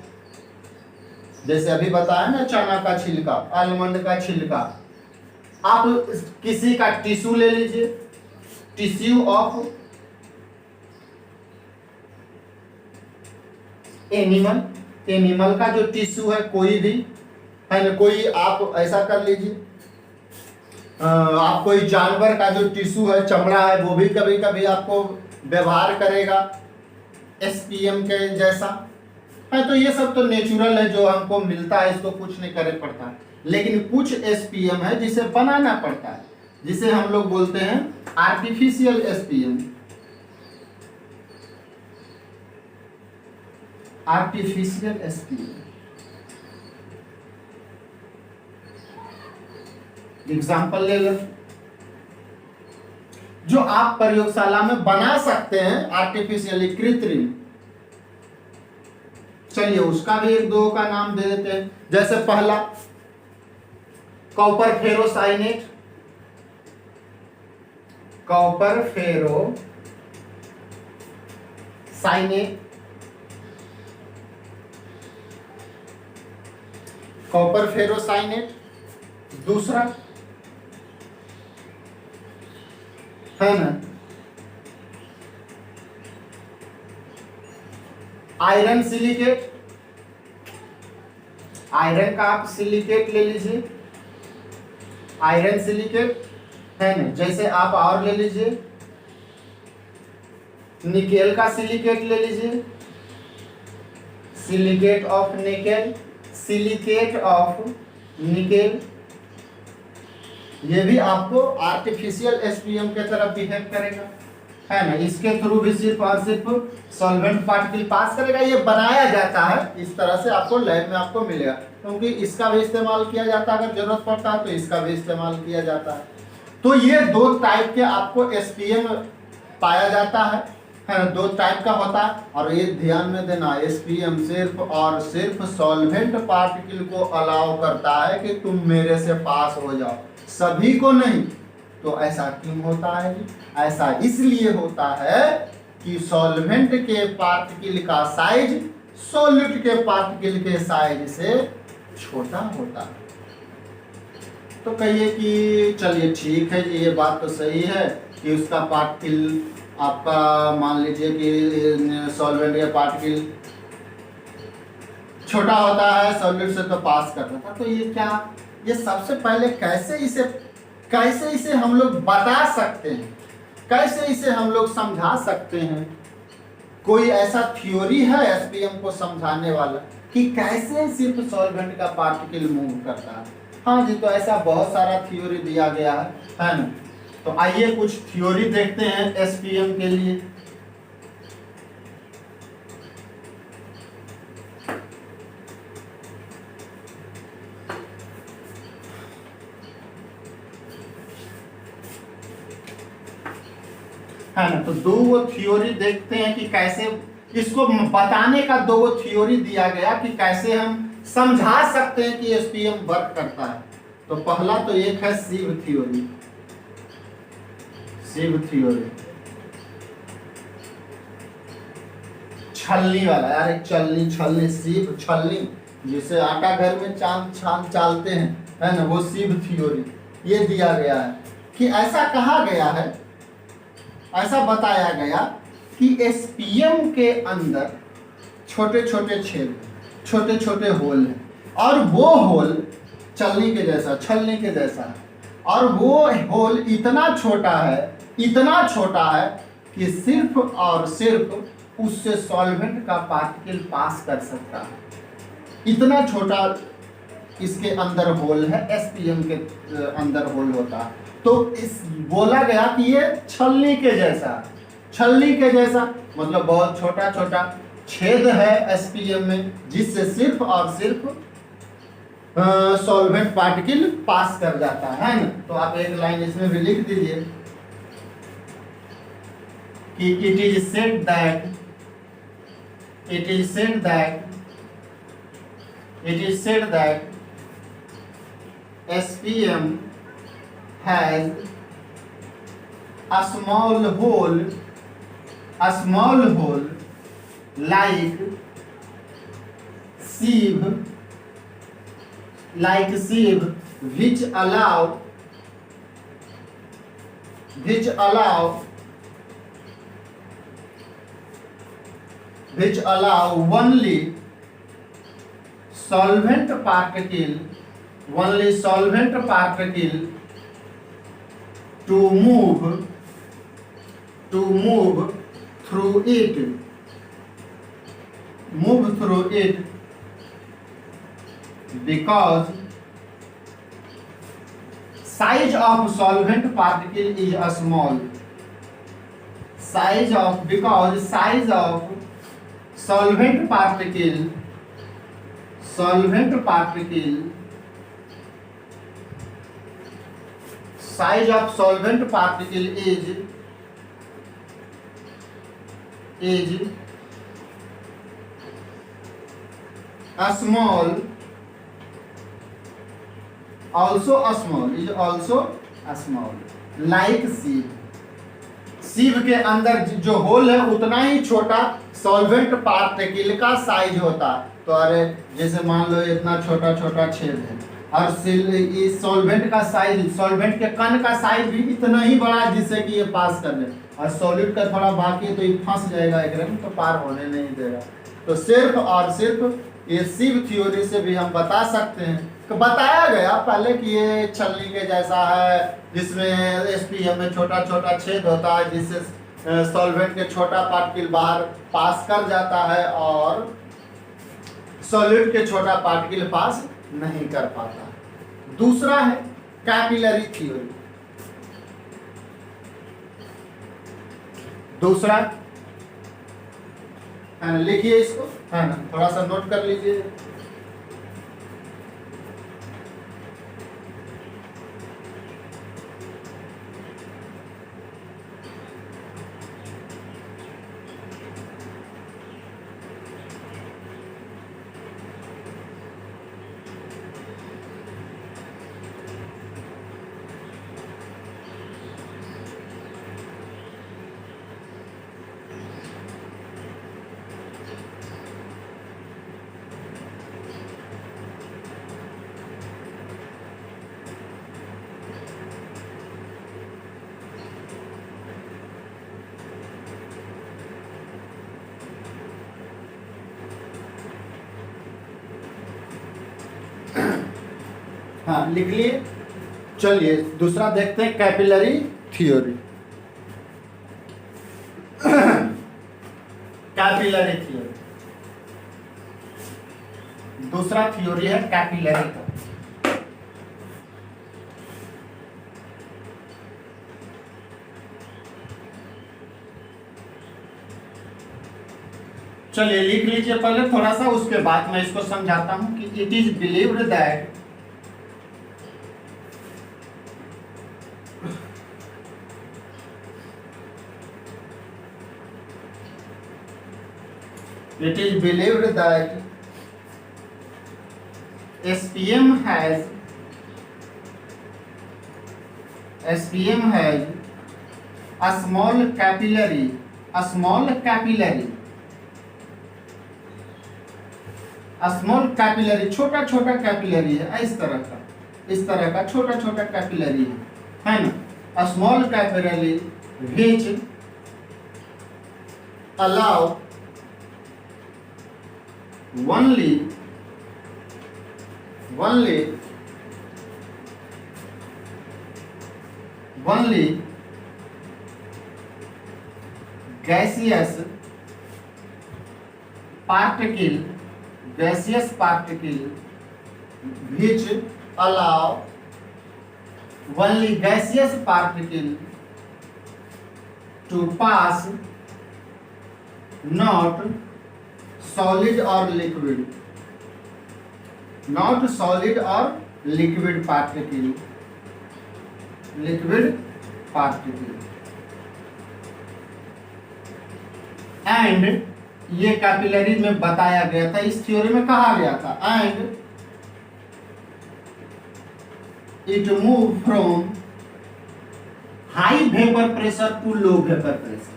जैसे अभी बताया ना, चना का छिलका, आलमंड का छिलका। आप किसी का टिश्यू ले लीजिए, टिश्यू ऑफ एनिमल का जो टिश्यू है, कोई भी, है ना? कोई आप ऐसा कर लीजिए, आप कोई जानवर का जो टिश्यू है, चमड़ा है, वो भी कभी कभी आपको व्यवहार करेगा एसपीएम के जैसा है। तो ये सब तो नेचुरल है जो हमको मिलता है, इसको कुछ नहीं करे पड़ता। लेकिन कुछ एसपीएम है जिसे बनाना पड़ता है, जिसे हम लोग बोलते हैं artificial SPM. Artificial SPM example ले लो, जो आप प्रयोगशाला में बना सकते हैं आर्टिफिशियली, कृत्रिम। चलिए उसका भी एक दो का नाम दे देते हैं। जैसे पहला कॉपर फेरोसाइनेट, कॉपर फेरोसाइनेट, कॉपर फेरोसाइनेट। दूसरा है ना आयरन सिलिकेट, आयरन का आप सिलिकेट ले लीजिए, आयरन सिलिकेट, है ना? जैसे आप और ले लीजिए निकेल का सिलिकेट ले लीजिए, silicate of nickel, silicate of nickel, ये भी आपको आर्टिफिशियल एसपीएम के तरफ बिहेव करेगा, है ना। इसके थ्रू भी सिर्फ और सिर्फ सॉल्वेंट पार्टिकल पास करेगा। ये बनाया जाता है इस तरह से, आपको लैब में आपको मिलेगा, क्योंकि इसका भी इस्तेमाल किया जाता है, अगर जरूरत पड़ता है तो इसका भी इस्तेमाल किया जाता है। तो ये दो टाइप के आपको एसपीएम पाया जाता है ना, दो टाइप का होता है। और ये ध्यान में देना, एसपीएम सिर्फ और सिर्फ सॉल्वेंट पार्टिकल को अलाउ करता है कि तुम मेरे से पास हो जाओ, सभी को नहीं। तो ऐसा क्यों होता है जी? ऐसा इसलिए होता है कि सॉल्वेंट के पार्टिकल का साइज सॉल्यूट के पार्टिकल के साइज से छोटा होता है। तो कहिए कि चलिए ठीक है जी, ये बात तो सही है कि उसका पार्टिकल आपका मान लीजिए कि सॉल्वेंट का पार्टिकल छोटा होता है, सॉल्यूट से तो पास करता था। तो ये क्या, ये सबसे पहले कैसे इसे हम लोग बता सकते हैं, कैसे इसे हम लोग समझा सकते हैं? कोई ऐसा थ्योरी है एसपीएम को समझाने वाला कि कैसे सिर्फ सॉल्वेंट का पार्टिकल मूव करता है? हाँ जी, तो ऐसा बहुत सारा थ्योरी दिया गया है ना। तो आइए कुछ थ्योरी देखते हैं एसपीएम के लिए। है ना, तो दो थ्योरी देखते हैं कि कैसे इसको बताने का दो थ्योरी दिया गया कि कैसे हम समझा सकते हैं कि एसपीएम वर्क करता है। तो पहला तो एक है सिव थ्योरी। सिव थ्योरी छलनी वाला, यार एक छलनी सिव छलनी, जिसे आटा घर में चालते हैं, है ना, वो सिव थ्योरी। ये दिया गया है कि ऐसा कहा गया है, ऐसा बताया गया कि एसपीएम के अंदर छोटे छोटे छेद, छोटे छोटे होल हैं, और वो होल छलनी के जैसा है, और वो होल इतना छोटा है कि सिर्फ और सिर्फ उससे सॉल्वेंट का पार्टिकल पास कर सकता है। इतना छोटा इसके अंदर होल है, एसपीएम के अंदर होल होता है। तो इस बोला गया कि ये छलनी के जैसा मतलब बहुत छोटा छोटा छेद है एसपीएम में, जिससे सिर्फ और सिर्फ सॉल्वेंट पार्टिकल पास कर जाता है ना। तो आप एक लाइन इसमें भी लिख दीजिए कि it is said that SPM has a small hole like sieve, which allow only solvent particle to move through it because size of solvent particle is a small. Because size of solvent particle is a small, also a small like sieve के अंदर जो होल है उतना ही छोटा सॉल्वेंट पार्टिकल का साइज होता। तो अरे जैसे मान लो इतना छोटा छोटा छेद है, और इस सॉल्वेंट का साइज, सॉल्वेंट के कण का साइज भी इतना ही बड़ा है जिससे कि ये पास कर ले, और सॉलिड का थोड़ा बाकी है तो ये फंस जाएगा एक में, तो पार होने नहीं देगा। तो सिर्फ और सिर्फ ये सिव थ्योरी से भी हम बता सकते हैं कि बताया गया पहले कि ये छलनी के जैसा है, जिसमें एसपीएम में छोटा छोटा छेद होता है, जिससे सॉल्वेंट के छोटा पार्टिकल बाहर पास कर जाता है और सॉलिड के छोटा पार्टिकल पास नहीं कर पाता। दूसरा है कैपिलरी थ्योरी। दूसरा है ना, लिखिए इसको, है ना, थोड़ा सा नोट कर लीजिए। हाँ लिख लिए। चलिए दूसरा देखते हैं कैपिलरी थ्योरी। कैपिलरी थ्योरी, दूसरा थ्योरी है कैपिलरी का। चलिए लिख लीजिए पहले थोड़ा सा, उसके बाद मैं इसको समझाता हूं कि it is believed that it is believed that SPM has a small capillary, छोटा छोटा कैपिलरी है, इस तरह का छोटा छोटा कैपिलरी है ना, a small capillary which allow only gaseous particle which allow only gaseous particle to pass, not solid or liquid particle, and ये कैपिलरी में बताया गया था, इस थ्योरी में कहा गया था, and it move from high vapour pressure to low vapour pressure,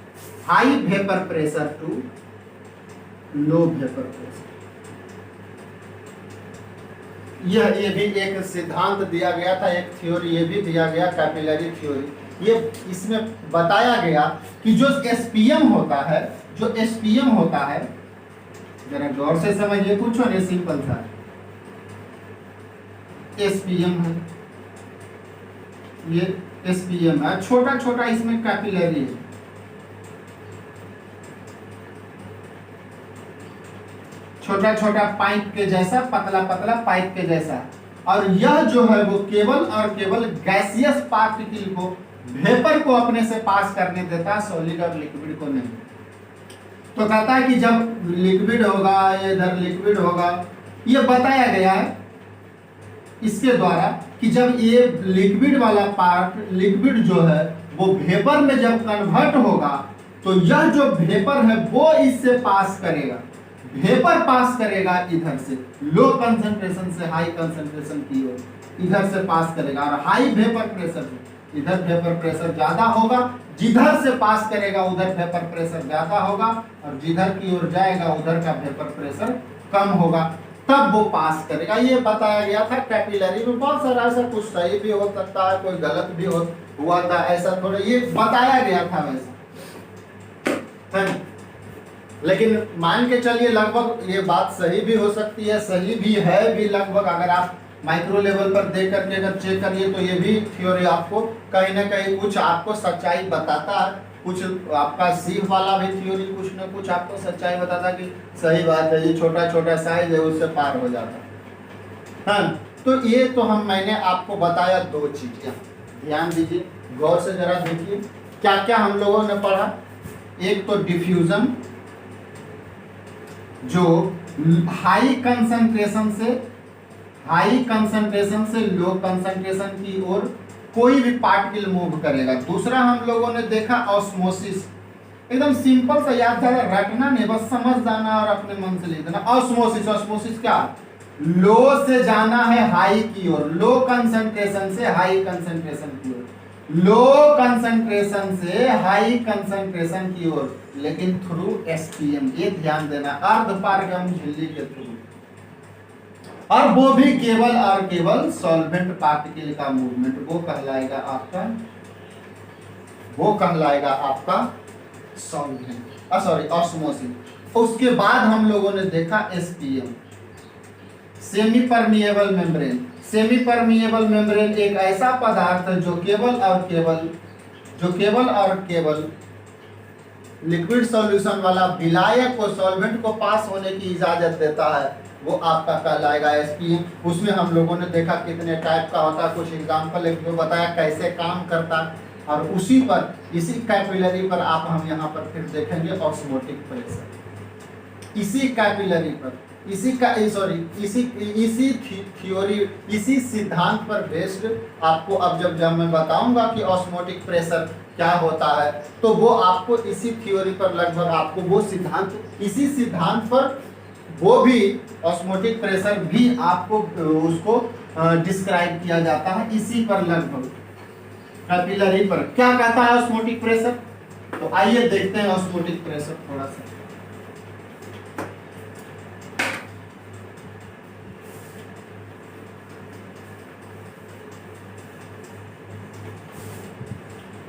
high vapour pressure to low vapour pressure. ये भी एक सिद्धांत दिया गया था, एक थ्योरी ये भी दिया गया कैपिलरी थ्योरी। ये इसमें बताया गया कि जो एसपीएम होता है, जरा गौर से समझिए, पूछो नहीं, सिंपल था, एसपीएम है, ये एसपीएम है, छोटा छोटा इसमें कैपिलरी है, छोटा छोटा पाइप के जैसा, पतला पतला पाइप के जैसा, और यह जो है वो केवल और केवल गैसियस पार्टिकल को, वेपर को अपने से पास करने देता है, सॉलिड और लिक्विड को नहीं। तो कहता है कि जब लिक्विड होगा, इधर लिक्विड होगा, ये बताया गया है इसके द्वारा कि जब ये लिक्विड वाला पार्ट, लिक्विड जो है वो वेपर में जब कन्वर्ट होगा तो यह जो वेपर है वो इससे पास करेगा, वेपर पास करेगा इधर से, लो कंसंट्रेशन से हाई कंसंट्रेशन की ओर इधर से पास करेगा, और हाई वेपर प्रेशर से इधर वेपर प्रेशर ज्यादा होगा, जिधर से पास करेगा उधर वेपर प्रेशर ज्यादा होगा, और जिधर की ओर जाएगा उधर का वेपर प्रेशर कम होगा, तब वो पास करेगा। ये बताया गया था कैपिलरी में। बहुत सारा ऐसा कुछ सही भी हो सकता है, कोई गलत भी हुआ था, ऐसा थोड़ा ये बताया गया था वैसा, है ना? लेकिन मान के चलिए लगभग ये बात सही भी हो सकती है, सही भी है भी लगभग। अगर आप माइक्रो लेवल पर देख करके अगर चेक करिए तो ये भी थ्योरी आपको कहीं ना कहीं कुछ आपको सच्चाई बताता है, कुछ आपका सीख वाला भी थ्योरी कुछ न कुछ आपको सच्चाई बताता कि सही बात है, ये छोटा छोटा साइज है उससे पार हो जाता है। तो ये तो मैंने आपको बताया दो चीजें, ध्यान दीजिए, गौर से जरा देखिए क्या क्या हम लोगों ने पढ़ा। एक तो डिफ्यूजन, जो हाई कंसंट्रेशन से लो कंसंट्रेशन की ओर कोई भी पार्टिकल मूव करेगा। दूसरा हम लोगों ने देखा ऑस्मोसिस, एकदम सिंपल सा, याद ज्यादा रटना नहीं, बस समझ जाना और अपने मन से लिख देना। ऑस्मोसिस क्या, लो से जाना है हाई की ओर, लो कंसंट्रेशन से हाई कंसंट्रेशन की ओर, लो कंसंट्रेशन से हाई कंसंट्रेशन की ओर, लेकिन थ्रू एसपीएम, ये ध्यान देना, अर्धपारगम झिल्ली के थ्रू, और वो भी केवल और केवल सॉल्वेंट पार्टिकल का मूवमेंट, वो कहलाएगा आपका सॉल्वेंट, सॉरी ऑस्मोसिस। उसके बाद हम लोगों ने देखा SPM, semi permeable membrane. Semi permeable membrane एक ऐसा पदार्थ है जो केवल और केवल लिक्विड सॉल्यूशन वाला विलायक को, सॉल्वेंट को पास होने की इजाजत देता है, वो आपका कहलाएगा एसपीएम। उसमें हम लोगों ने देखा कितने टाइप का होता है, कुछ एग्जाम्पल एक दो बताया कैसे काम करता है, और उसी पर, इसी कैपिलरी पर आप हम यहाँ पर फिर देखेंगे ऑस्मोटिक प्रेशर। इसी कैपिलरी पर, इसी थ्योरी, इसी सिद्धांत पर बेस्ड आपको अब जब मैं बताऊंगा कि ऑस्मोटिक प्रेशर क्या होता है, तो वो आपको इसी थ्योरी पर लगभग आपको वो सिद्धांत, इसी सिद्धांत पर वो भी ऑस्मोटिक प्रेशर भी आपको उसको डिस्क्राइब किया जाता है, इसी पर लगभग कैपिलरी पर। क्या कहता है ऑस्मोटिक प्रेशर, तो आइए देखते हैं ऑस्मोटिक प्रेशर थोड़ा सा।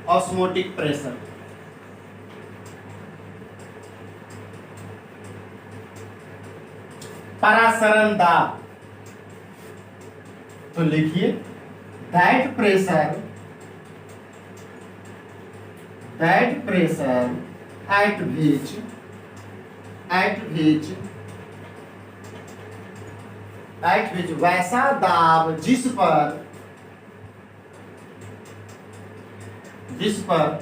ऑस्मोटिक प्रेशर, परासरण दाब, तो लिखिए दैट प्रेशर at which वैसा दाब जिस पर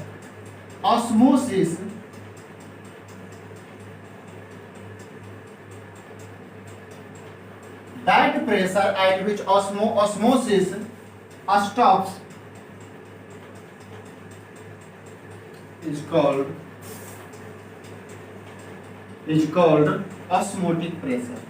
osmosis that pressure at which osmosis stops is called osmotic pressure,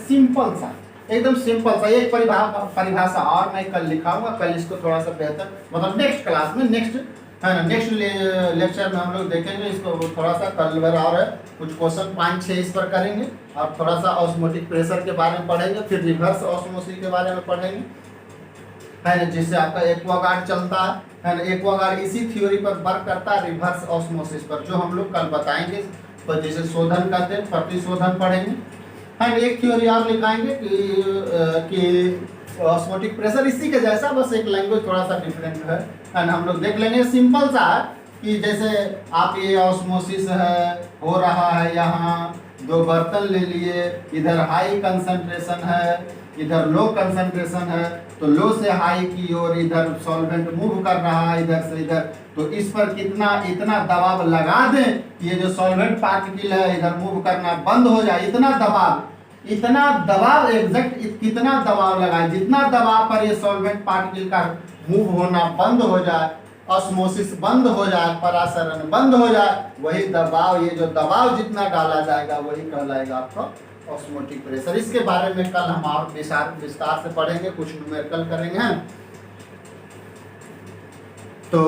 simple सा, एकदम सिंपल सा एक परिभाषा, और मैं कल लिखाऊंगा, कल इसको थोड़ा सा बेहतर, मतलब नेक्स्ट क्लास में, नेक्स्ट लेक्चर में हम लोग देखेंगे इसको थोड़ा सा, कल भर और है कुछ क्वेश्चन 5-6 इस पर करेंगे, और थोड़ा सा ऑस्मोटिक प्रेशर के बारे में पढ़ेंगे, फिर रिवर्स ऑस्मोसिस के बारे में पढ़ेंगे, है ना, जिससे आपका एक्वागार्ड चलता है ना, एक्वागार्ड इसी थ्योरी पर वर्क करता है, रिवर्स ऑस्मोसिस पर, जो हम लोग कल बताएंगे, तो जैसे शोधन करते हैं, प्रतिशोधन पढ़ेंगे, है। एक थ्योरी और लिखाएंगे कि ऑस्मोटिक प्रेशर इसी के जैसा, बस एक लैंग्वेज थोड़ा सा डिफरेंट है ना, हम लोग देख लेंगे। सिंपल सा कि जैसे आप ये ऑस्मोसिस है, हो रहा है, यहाँ 2 बर्तन ले लिए, इधर हाई कंसंट्रेशन है, इधर लो कंसंट्रेशन है, तो लो से हाई की ओर इधर सॉल्वेंट मूव कर रहा है, इधर से इधर, तो इस पर इतना दबाव लगा दें कि ये जो सॉल्वेंट पार्टिकल है इधर मूव करना बंद हो जाए, इतना दबाव एग्जैक्ट कितना दबाव लगाए, जितना दबाव पर ये सॉल्वेंट पार्टिकल का मूव होना बंद हो जाए, ऑस्मोसिस बंद हो जाए, परासरण बंद हो जाए, वही दबाव, ये जो दबाव जितना डाला जाएगा वही कहलाएगा आपका ऑस्मोटिक प्रेशर। इसके बारे में कल हम और विस्तार से पढ़ेंगे, कुछ न्यूमेरिकल करेंगे, तो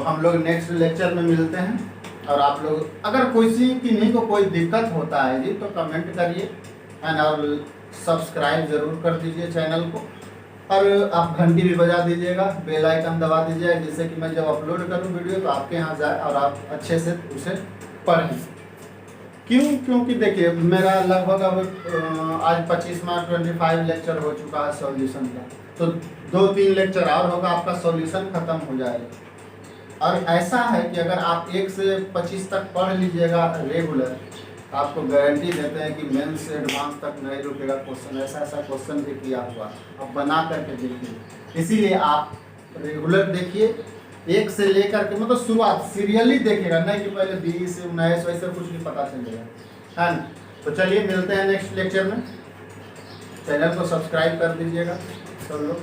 हम लोग नेक्स्ट लेक्चर में मिलते हैं। और आप लोग अगर किन्हीं को कोई दिक्कत होता है जी, तो कमेंट करिए और सब्सक्राइब जरूर कर दीजिए चैनल को, और आप घंटी भी बजा दीजिएगा, बेल आइकन दबा दीजिएगा, जिससे कि मैं जब अपलोड करूं वीडियो तो आपके यहाँ जाए और आप अच्छे से उसे पढ़ें। क्यों? क्योंकि देखिए मेरा लगभग अब आज 25 मार्च 25 लेक्चर हो चुका है सॉल्यूशन का, तो 2-3 लेक्चर और होगा, आपका सॉल्यूशन खत्म हो जाएगा। और ऐसा है कि अगर आप 1 से 25 तक पढ़ लीजिएगा रेगुलर, आपको गारंटी देते हैं कि मेंस से एडवांस तक नहीं रुकेगा क्वेश्चन। ऐसा ऐसा क्वेश्चन भी किया हुआ, अब बना करके देखिए। इसीलिए आप रेगुलर देखिए, 1 से लेकर के मतलब शुरुआत सीरियली देखिएगा, नहीं कि पहले 20 19 वैसे कुछ नहीं पता चलेगा, है ना। तो चलिए मिलते हैं नेक्स्ट लेक्चर में। चैनल को सब्सक्राइब कर दीजिएगा सब लोग।